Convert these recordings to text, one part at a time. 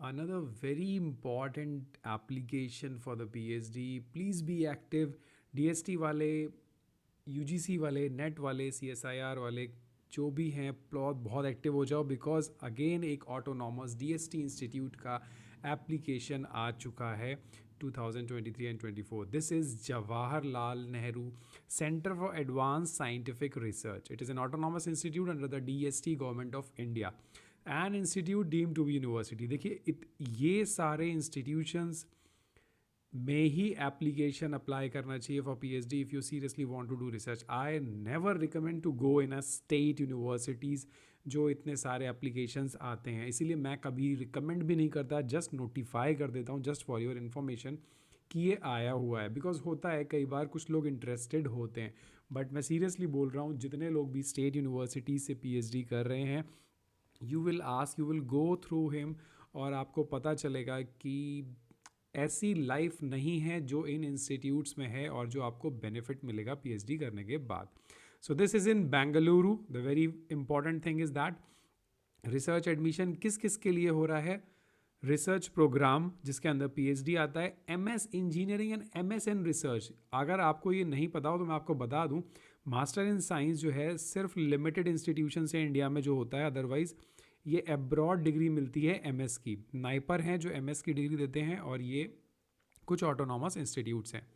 Another very important application for the PhD. Please be active. DST वाले, UGC वाले, net वाले, CSIR वाले जो भी हैं बहुत एक्टिव हो जाओ, बिकॉज अगेन एक ऑटोनॉमस DST इंस्टीट्यूट का एप्लीकेशन आ चुका है 2023 and 24. This is Jawaharlal Nehru Center for Advanced Scientific Research. It is an autonomous institute under the DST Government of India. An institute deemed to be university. देखिए ये सारे institutions में ही application apply करना चाहिए फॉर PhD if you seriously want to do research. I never recommend to go in a state universities जो इतने सारे एप्लीकेशंस आते हैं. इसीलिए मैं कभी रिकमेंड भी नहीं करता, जस्ट नोटिफाई कर देता हूँ जस्ट फॉर योर इन्फॉर्मेशन कि ये आया हुआ है. बिकॉज होता है कई बार कुछ लोग इंटरेस्टेड होते हैं, बट मैं सीरियसली बोल रहा हूँ जितने लोग भी स्टेट यूनिवर्सिटी से PhD कर रहे हैं, you will go through him और आपको पता चलेगा कि ऐसी लाइफ नहीं है जो इन इंस्टीट्यूट्स में है और जो आपको बेनिफिट मिलेगा PhD करने के बाद. सो this is in Bengaluru. The very important thing is that research admission किस किस के लिए हो रहा है. रिसर्च प्रोग्राम जिसके अंदर PhD आता है, MS engineering and MS in research. अगर आपको ये नहीं पता हो तो मैं आपको बता दूं, मास्टर इन साइंस जो है सिर्फ लिमिटेड इंस्टीट्यूशन से इंडिया में जो होता है, अदरवाइज ये अब्रॉड डिग्री मिलती है MS की. नाइपर हैं जो MS की डिग्री देते हैं और ये कुछ ऑटोनॉमस इंस्टीट्यूट्स हैं.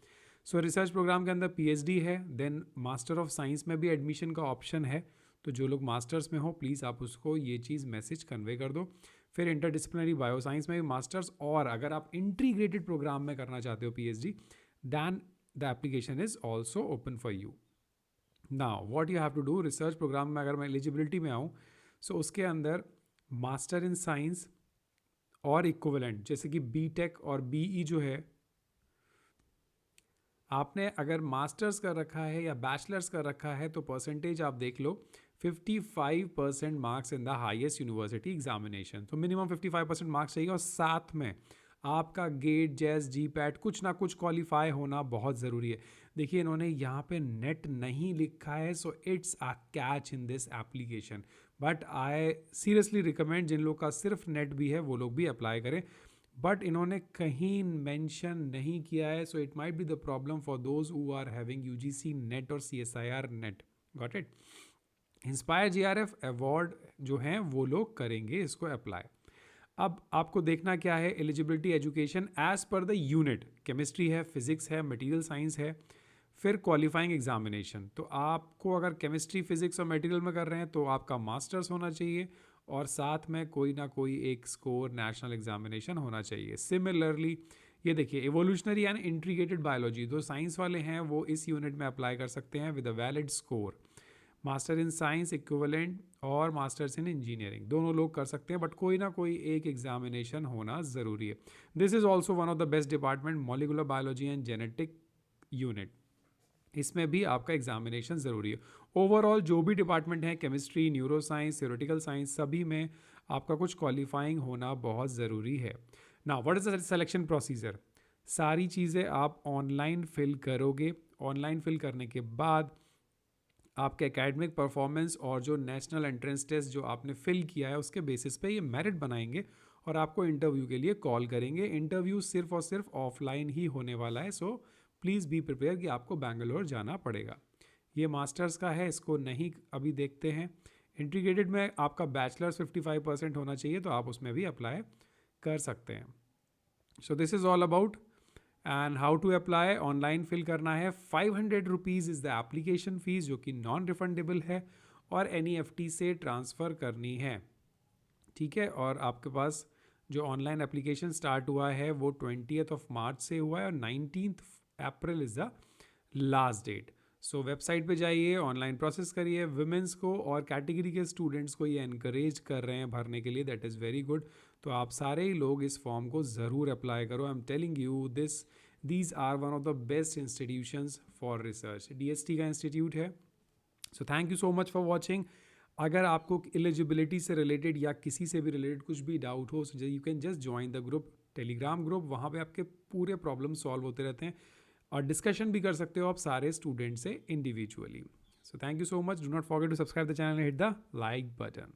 सो रिसर्च प्रोग्राम के अंदर PhD है, देन मास्टर ऑफ साइंस में भी एडमिशन का ऑप्शन है. तो जो लोग मास्टर्स में हो प्लीज़ आप उसको ये चीज़ मैसेज कन्वे कर दो. फिर इंटरडिसिप्लिनरी बायोसाइंस में भी मास्टर्स, और अगर आप इंटीग्रेटेड प्रोग्राम में करना चाहते हो PhD, then the application is also open for you. Now what you have to do, research program में अगर मैं एलिजिबिलिटी में आऊँ, सो उसके अंदर मास्टर इन साइंस और इक्विवेलेंट जैसे कि BTech और BE जो है, आपने अगर मास्टर्स कर रखा है या बैचलर्स कर रखा है तो परसेंटेज आप देख लो, 55% marks in the highest university examination. तो मिनिमम 55% मार्क्स चाहिए और साथ में आपका गेट, जेस, GPAT कुछ ना कुछ क्वालिफाई होना बहुत ज़रूरी है. देखिए इन्होंने यहाँ पे नेट नहीं लिखा है, so it's a catch in this application. But I seriously recommend जिन लोग का सिर्फ नेट भी है वो लोग भी अप्लाई करें. बट इन्होंने कहीं मेंशन नहीं किया है, so it might be the problem for those who are having UGC NET और CSIR NET. Got it. INSPIRE JRF award जो हैं वो लोग करेंगे इसको अप्लाई. अब आपको देखना क्या है, eligibility education as per the unit. Chemistry है, फिजिक्स है, मटेरियल साइंस है, फिर क्वालिफाइंग एग्जामिनेशन. तो आपको अगर केमिस्ट्री, फिजिक्स और मटेरियल में कर रहे हैं तो आपका मास्टर्स होना चाहिए और साथ में कोई ना कोई एक स्कोर नेशनल एग्जामिनेशन होना चाहिए. सिमिलरली ये देखिए एवोल्यूशनरी एंड इंटीग्रेटेड बायोलॉजी, जो साइंस वाले हैं वो इस यूनिट में अप्लाई कर सकते हैं with a valid score. Master in science equivalent और मास्टर्स इन इंजीनियरिंग दोनों लोग कर सकते हैं, बट कोई ना कोई एक एग्जामिनेशन होना ज़रूरी है. This is also one of the best department, molecular biology and genetic unit. इसमें भी आपका एग्जामिनेशन ज़रूरी है. ओवरऑल जो भी डिपार्टमेंट है, chemistry, neuro science, theoretical science, सभी में आपका कुछ क्वालिफाइंग होना बहुत ज़रूरी है. Now what is the selection procedure. सारी चीज़ें आप ऑनलाइन फिल करोगे. ऑनलाइन फिल करने के बाद आपके एकेडमिक परफॉर्मेंस और जो नेशनल एंट्रेंस टेस्ट जो आपने फिल किया है उसके बेसिस पे ये मेरिट बनाएंगे और आपको इंटरव्यू के लिए कॉल करेंगे. इंटरव्यू सिर्फ और सिर्फ ऑफलाइन ही होने वाला है, सो प्लीज़ बी प्रिपेयर कि आपको बैंगलोर जाना पड़ेगा. ये मास्टर्स का है, इसको नहीं अभी देखते हैं. इंटीग्रेटेड में आपका बैचलर्स 55% होना चाहिए, तो आप उसमें भी अप्लाई कर सकते हैं. So this is all about. And how to apply, online fill करना है. 500 rupees is the application fee जो कि नॉन रिफंडेबल है और NEFT से ट्रांसफ़र करनी है. ठीक है, और आपके पास जो ऑनलाइन एप्लीकेशन स्टार्ट हुआ है वो 20th मार्च से हुआ है और 19th April is the last date. So website पे जाइए, ऑनलाइन प्रोसेस करिए. विमेंस को और कैटेगरी के स्टूडेंट्स को ये एनकरेज कर रहे हैं भरने के लिए, दैट इज़ वेरी गुड. तो आप सारे ही लोग इस फॉर्म को ज़रूर अप्लाई करो. I am telling you these are one of the best institutions for research. DST का इंस्टीट्यूट है. So thank you so much for watching. अगर आपको एलिजिबिलिटी से रिलेटेड या किसी से भी रिलेटेड कुछ भी डाउट हो, you can just join the group, Telegram group. वहाँ पे आपके पूरे प्रॉब्लम सॉल्व होते रहते हैं और डिस्कशन भी कर सकते हो आप सारे स्टूडेंट से individually. So thank you so much. Do not forget to subscribe the channel and hit the like button.